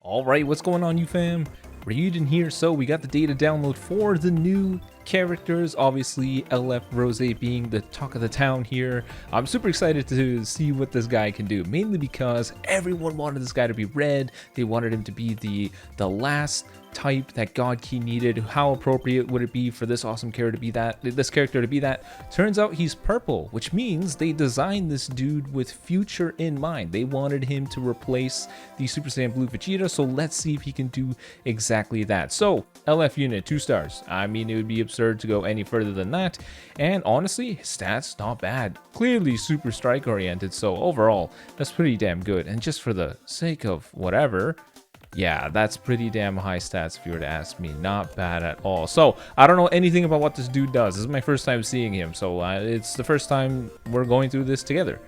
Alright, what's going on, you fam? Raiyuden here. So we got the data download for the new characters. Obviously, LF Rose being the talk of the town here. I'm super excited to see what this guy can do, mainly because everyone wanted this guy to be red. They wanted him to be the last type that God Key needed. How appropriate would it be for this awesome character to be that? Turns out he's purple, which means they designed this dude with future in mind. They wanted him to replace the Super Saiyan Blue Vegeta, so let's see if he can do exactly that. So LF unit 2 stars. I mean, it would be absurd to go any further than that, and honestly his stats not bad. Clearly super strike oriented, so overall that's pretty damn good. And just for the sake of whatever, yeah, that's pretty damn high stats if you were to ask me. Not bad at all. So I don't know anything about what this dude does. This is my first time seeing him, so it's the first time we're going through this together.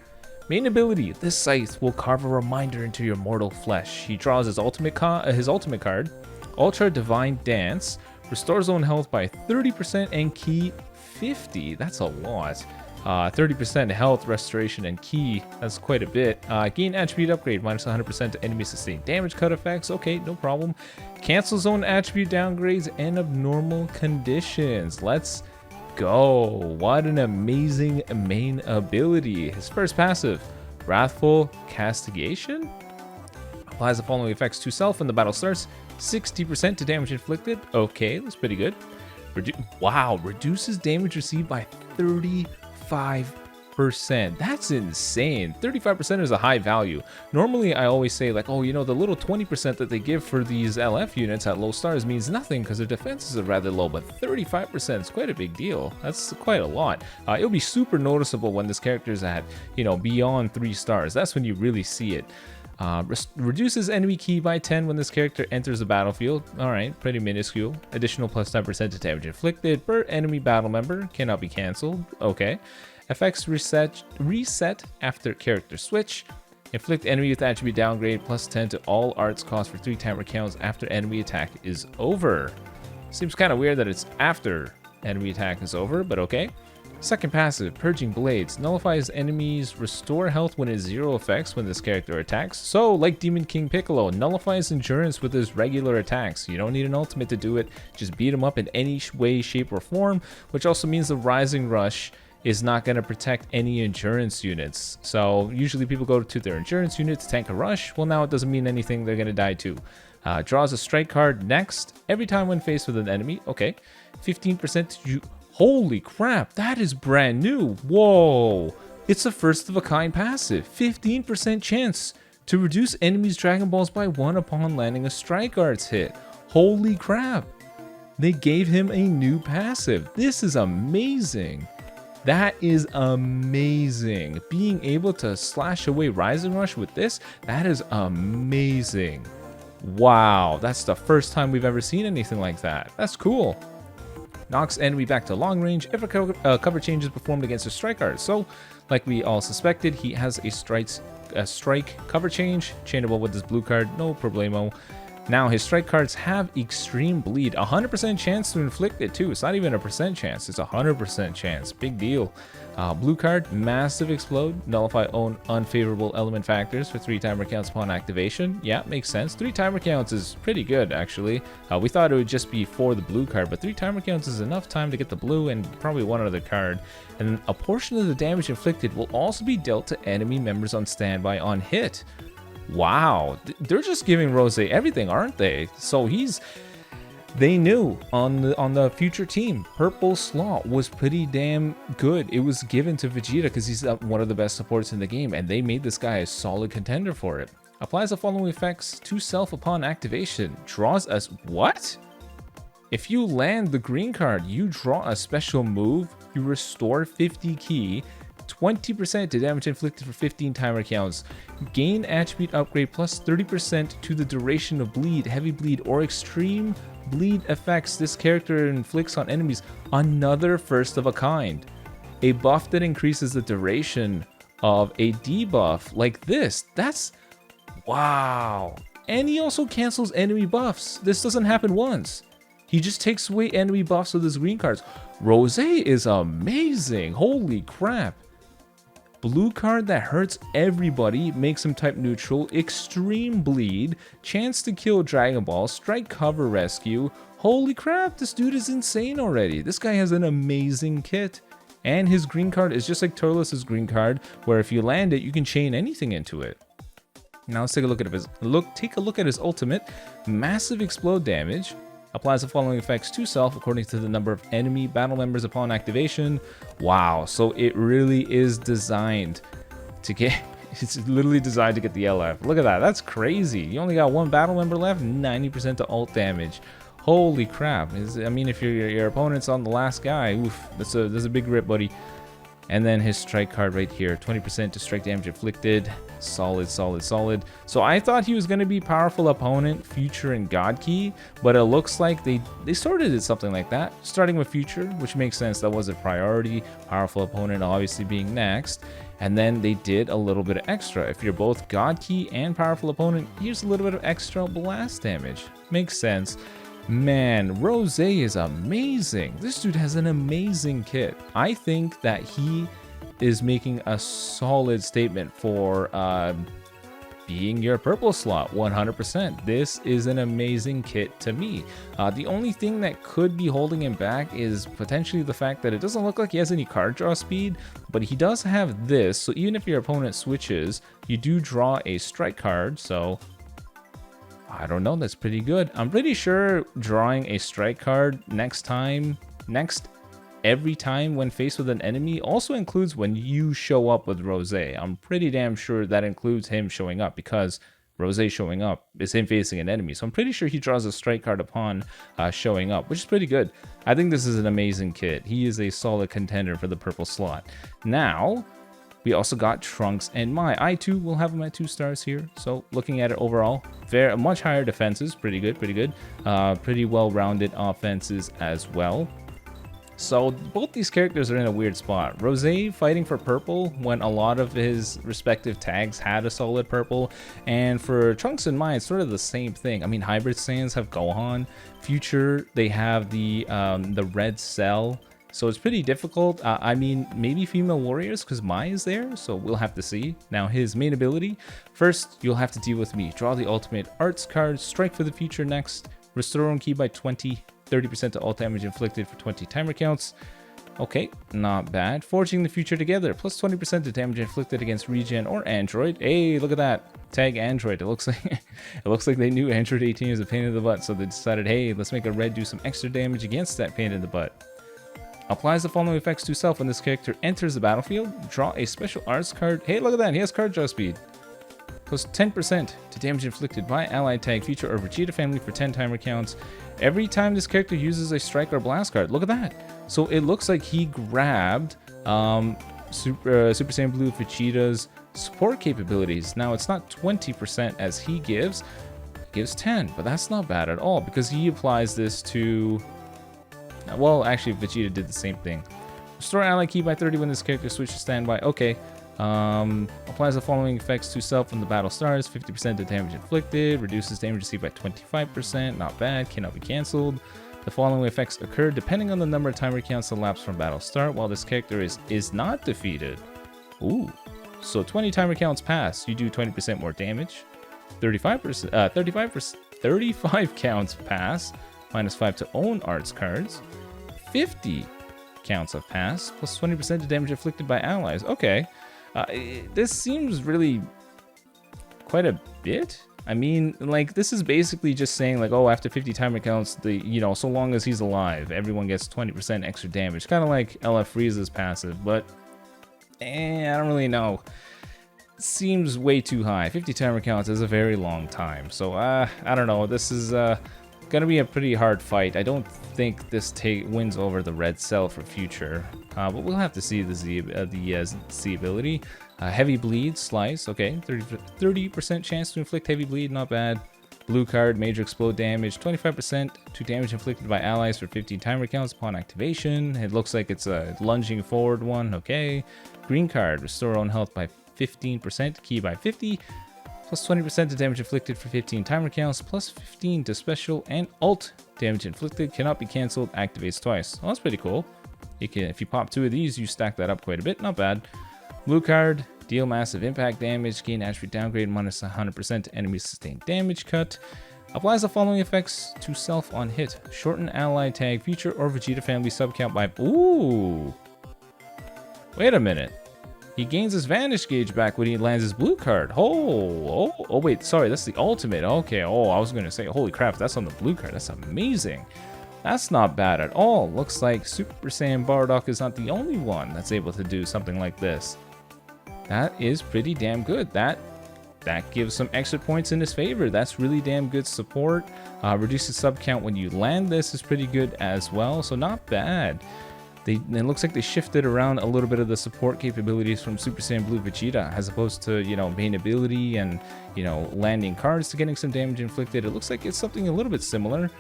Main ability: this scythe will carve a reminder into your mortal flesh. He draws his ultimate card, Ultra Divine Dance, restores own health by 30% and ki 50. That's a lot. 30% health restoration and ki, that's quite a bit. Gain attribute upgrade minus 100% to enemy sustained damage cut effects. Okay, no problem. Cancel zone attribute downgrades and abnormal conditions. Let's go. What an amazing main ability. His first passive, Wrathful Castigation, applies the following effects to self when the battle starts: 60% to damage inflicted. Okay, that's pretty good. Reduces damage received by 35%. That's insane. 35% is a high value. Normally I always say, like, oh, you know, the little 20% that they give for these LF units at low stars means nothing because their defenses are rather low, but 35% is quite a big deal. That's quite a lot. It'll be super noticeable when this character is at, you know, beyond 3 stars. That's when you really see it. Reduces enemy ki by 10 when this character enters the battlefield. Alright, pretty minuscule. Additional plus 10% to damage inflicted per enemy battle member. Cannot be cancelled. Okay. Effects reset after character switch. Inflict enemy with attribute downgrade plus 10 to all arts cost for 3 timer counts after enemy attack is over. Seems kind of weird that it's after enemy attack is over, but okay. Second passive, Purging Blades, nullifies enemies restore health when it's 0 effects when this character attacks. So, like Demon King Piccolo, nullifies endurance with his regular attacks. You don't need an ultimate to do it, just beat him up in any way, shape, or form, which also means the Rising Rush is not going to protect any endurance units. So, usually people go to their endurance unit to tank a rush. Well, now it doesn't mean anything, they're going to die too. Draws a strike card next, every time when faced with an enemy. Okay, 15% to... Holy crap, that is brand new. Whoa, it's a first of a kind passive. 15% chance to reduce enemies' Dragon Balls by 1 upon landing a strike arts hit. Holy crap, they gave him a new passive. This is amazing. That is amazing. Being able to slash away Rising Rush with this, that is amazing. Wow, that's the first time we've ever seen anything like that. That's cool. Knocks enemy back to long range if a cover change is performed against a strike art. So, like we all suspected, he has a strike cover change, chainable with this blue card, no problemo. Now his strike cards have extreme bleed, 100% chance to inflict it too. It's not even a percent chance, it's 100% chance. Big deal. Blue card, massive explode, nullify own unfavorable element factors for 3 timer counts upon activation. Yeah, makes sense. 3 timer counts is pretty good actually. We thought it would just be for the blue card, but 3 timer counts is enough time to get the blue and probably one other card. And a portion of the damage inflicted will also be dealt to enemy members on standby on hit. Wow, they're just giving Rose everything, aren't they? So they knew on the future team, Purple Slot was pretty damn good. It was given to Vegeta because he's one of the best supports in the game, and they made this guy a solid contender for it. Applies the following effects to self upon activation. Draws us what? If you land the green card, you draw a special move. You restore 50 ki. 20% to damage inflicted for 15 timer counts. Gain attribute upgrade plus 30% to the duration of bleed, heavy bleed, or extreme bleed effects this character inflicts on enemies. Another first of a kind. A buff that increases the duration of a debuff like this. That's... wow. And he also cancels enemy buffs. This doesn't happen once. He just takes away enemy buffs with his green cards. Rose is amazing. Holy crap. Blue card that hurts everybody, makes him type neutral, extreme bleed, chance to kill Dragon Ball, strike cover rescue. Holy crap, this dude is insane already. This guy has an amazing kit. And his green card is just like Turles' green card, where if you land it, you can chain anything into it. Now let's take a look at his ultimate. Massive explode damage. Applies the following effects to self according to the number of enemy battle members upon activation. Wow, so it really is designed to get, it's literally designed to get the LF. Look at that, that's crazy. You only got one battle member left, 90% to ult damage. Holy crap. I mean, if your opponent's on the last guy, oof, that's a big rip, buddy. And then his strike card right here, 20% to strike damage inflicted. Solid, solid, solid. So I thought he was going to be powerful opponent, Future, and God Key, but it looks like they sort of did something like that. Starting with Future, which makes sense, that was a priority. Powerful opponent obviously being next. And then they did a little bit of extra. If you're both God Key and powerful opponent, here's a little bit of extra blast damage. Makes sense. Man, Rose is amazing. This dude has an amazing kit. I think that he is making a solid statement for being your purple slot, 100%. This is an amazing kit to me. The only thing that could be holding him back is potentially the fact that it doesn't look like he has any card draw speed, but he does have this. So even if your opponent switches, you do draw a strike card. So I don't know, that's pretty good. I'm pretty sure drawing a strike card every time when faced with an enemy also includes when you show up with Rose. I'm pretty damn sure that includes him showing up, because Rose showing up is him facing an enemy. So I'm pretty sure he draws a strike card upon showing up, which is pretty good. I think this is an amazing kit. He is a solid contender for the purple slot. Now, we also got Trunks and MAI. I too will have him at 2 stars here. So looking at it overall, very much higher defenses, pretty good, pretty good. Pretty well-rounded offenses as well. So both these characters are in a weird spot. Rose fighting for purple when a lot of his respective tags had a solid purple. And for Trunks and MAI, it's sort of the same thing. I mean, Hybrid Saiyans have Gohan. Future, they have the red cell. So it's pretty difficult. I mean, maybe female warriors, because MAI is there, so we'll have to see. Now, his main ability. First, you'll have to deal with me. Draw the ultimate arts card, strike for the future next, restore own ki by 20, 30% to ult damage inflicted for 20 timer counts. Okay, not bad. Forging the future together, plus 20% to damage inflicted against regen or android. Hey, look at that. Tag android. It looks like they knew android 18 is a pain in the butt, so they decided, hey, let's make a red do some extra damage against that pain in the butt. Applies the following effects to self when this character enters the battlefield. Draw a special arts card. Hey, look at that. He has card draw speed. Plus 10% to damage inflicted by allied tag, Future, or Vegeta family for 10 timer counts. Every time this character uses a strike or blast card. Look at that. So it looks like he grabbed Super Saiyan Blue Vegeta's support capabilities. Now, it's not 20% as he gives. It gives 10, but that's not bad at all, because he applies this to... Well, actually, Vegeta did the same thing. Restore ally ki by 30 when this character switches standby. Okay. Applies the following effects to self when the battle starts. 50% to damage inflicted. Reduces damage received by 25%. Not bad. Cannot be cancelled. The following effects occur depending on the number of timer counts elapsed from battle start while this character is not defeated. Ooh. So 20 timer counts pass. You do 20% more damage. 35 counts pass. Minus 5 to own arts cards. 50 counts of pass, plus 20% to damage inflicted by allies. Okay. This seems really quite a bit. I mean, like, this is basically just saying, like, oh, after 50 timer counts, so long as he's alive, everyone gets 20% extra damage. Kind of like LF Frieza's passive, but I don't really know. Seems way too high. 50 timer counts is a very long time. So, I don't know. This is, gonna be a pretty hard fight. I don't think this wins over the red cell for Future, but we'll have to see the Z ability. Heavy bleed, slice. Okay, 30% chance to inflict heavy bleed, not bad. Blue card, major explode damage, 25% to damage inflicted by allies for 15 timer counts upon activation. It looks like it's a lunging forward one. Okay, green card, restore own health by 15%, ki by 50. Plus 20% to damage inflicted for 15 timer counts, plus 15 to special and ult damage inflicted, cannot be cancelled, activates twice. Well, that's pretty cool. If you pop 2 of these, you stack that up quite a bit, not bad. Blue card, deal massive impact damage, gain attribute downgrade, minus 100% to enemy sustained damage cut. Applies the following effects to self on hit. Shorten ally tag, future or Vegeta family subcount by... Ooh! Wait a minute. He gains his Vanish gauge back when he lands his blue card. Oh, wait, sorry, that's the ultimate. Okay, I was gonna say, holy crap, that's on the blue card. That's amazing. That's not bad at all. Looks like Super Saiyan Bardock is not the only one that's able to do something like this. That is pretty damn good. That gives some extra points in his favor. That's really damn good support. Reduces sub count when you land this is pretty good as well, so not bad. It looks like they shifted around a little bit of the support capabilities from Super Saiyan Blue Vegeta, as opposed to, main ability and, landing cards to getting some damage inflicted. It looks like it's something a little bit similar.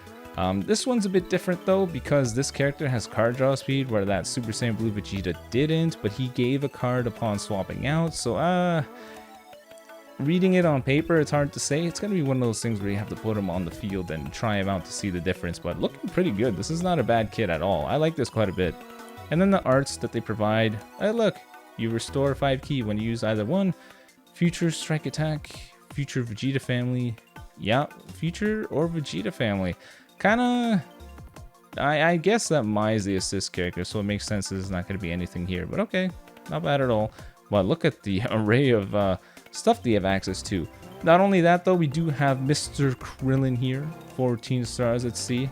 This one's a bit different though, because this character has card draw speed, where that Super Saiyan Blue Vegeta didn't, but he gave a card upon swapping out, so reading it on paper, it's hard to say. It's going to be one of those things where you have to put him on the field and try him out to see the difference, but looking pretty good. This is not a bad kit at all. I like this quite a bit. And then the arts that they provide. Look, you restore 5 ki when you use either one. Future Strike Attack, Future Vegeta Family. Yeah, Future or Vegeta Family. Kinda... I guess that MAI is the assist character, so it makes sense there's not going to be anything here. But okay, not bad at all. But look at the array of stuff they have access to. Not only that though, we do have Mr. Krillin here, 14 stars at sea.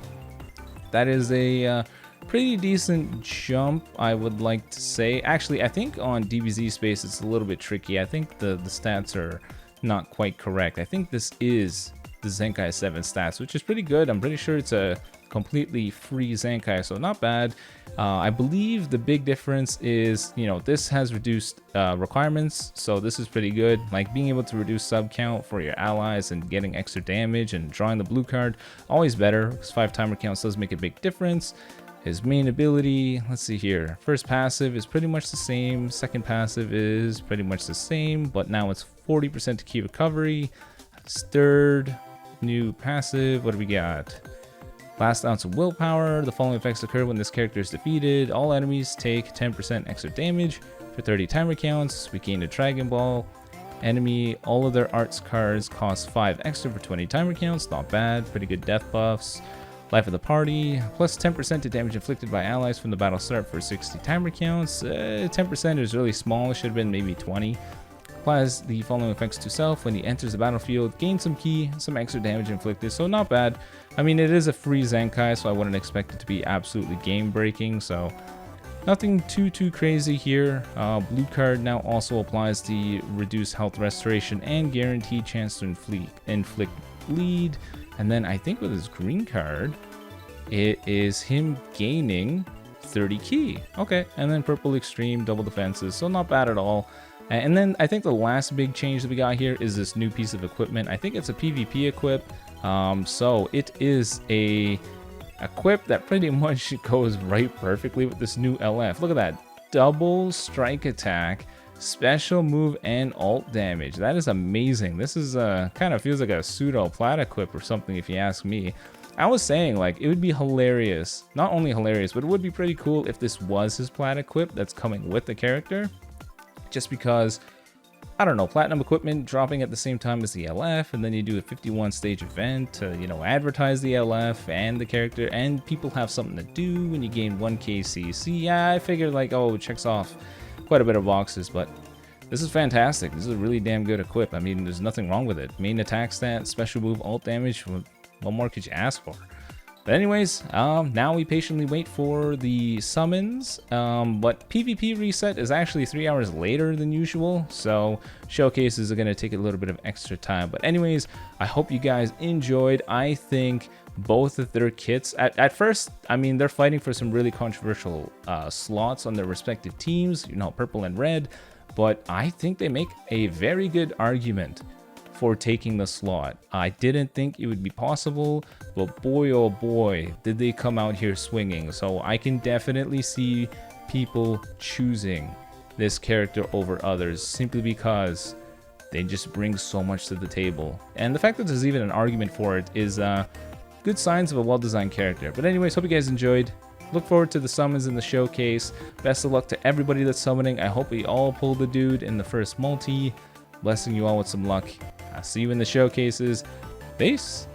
That is a pretty decent jump, I would like to say. Actually, I think on DBZ space it's a little bit tricky. I think the stats are not quite correct. I think this is the Zenkai 7 stats, which is pretty good. I'm pretty sure it's a completely free Zenkai, so not bad. I believe the big difference is, this has reduced requirements, so this is pretty good. Like being able to reduce sub count for your allies and getting extra damage and drawing the blue card, always better, because 5 timer counts does make a big difference. His main ability, let's see here. First passive is pretty much the same. Second passive is pretty much the same, but now it's 40% to ki recovery. Third new passive, what do we got? Last ounce of willpower. The following effects occur when this character is defeated. All enemies take 10% extra damage for 30 timer counts. We gain a Dragon Ball. Enemy, all of their arts cards cost 5 extra for 20 timer counts. Not bad. Pretty good death buffs. Life of the party, plus 10% to damage inflicted by allies from the battle start for 60 timer counts. 10% is really small. It should have been maybe 20. Applies the following effects to self when he enters the battlefield. Gain some ki, some extra damage inflicted, so not bad. I mean, it is a free Zenkai, so I wouldn't expect it to be absolutely game breaking, so nothing too crazy here. Blue card now also applies the reduced health restoration and guaranteed chance to inflict bleed. And then I think with his green card, it is him gaining 30 ki. Okay, and then purple extreme, double defenses, so not bad at all. And then I think the last big change that we got here is this new piece of equipment. I think it's a PvP equip. So it is a equip that pretty much goes right perfectly with this new LF. Look at that, double strike attack, special move, and alt damage. That is amazing. This is kind of feels like a pseudo plat equip or something, if you ask me. I was saying, like, it would be hilarious, not only hilarious, but it would be pretty cool if this was his plat equip that's coming with the character, just because, I don't know, platinum equipment dropping at the same time as the LF, and then you do a 51 stage event to, advertise the LF and the character, and people have something to do when you gain 1k CC. Yeah, I figured, like, oh, it checks off quite a bit of boxes, but this is fantastic. This is a really damn good equip. I mean, there's nothing wrong with it. Main attack stat, special move, alt damage, what more could you ask for? But anyways, now we patiently wait for the summons, but PvP reset is actually 3 hours later than usual, so showcases are going to take a little bit of extra time. But anyways, I hope you guys enjoyed. I think both of their kits, at first, I mean, they're fighting for some really controversial slots on their respective teams, purple and red, but I think they make a very good argument for taking the slot. I didn't think it would be possible, but boy oh boy did they come out here swinging. So I can definitely see people choosing this character over others simply because they just bring so much to the table, and the fact that there's even an argument for it is good signs of a well-designed character. But anyways, hope you guys enjoyed. Look forward to the summons in the showcase. Best of luck to everybody that's summoning. I hope we all pull the dude in the first multi. Blessing you all with some luck. I'll see you in the showcases. Peace.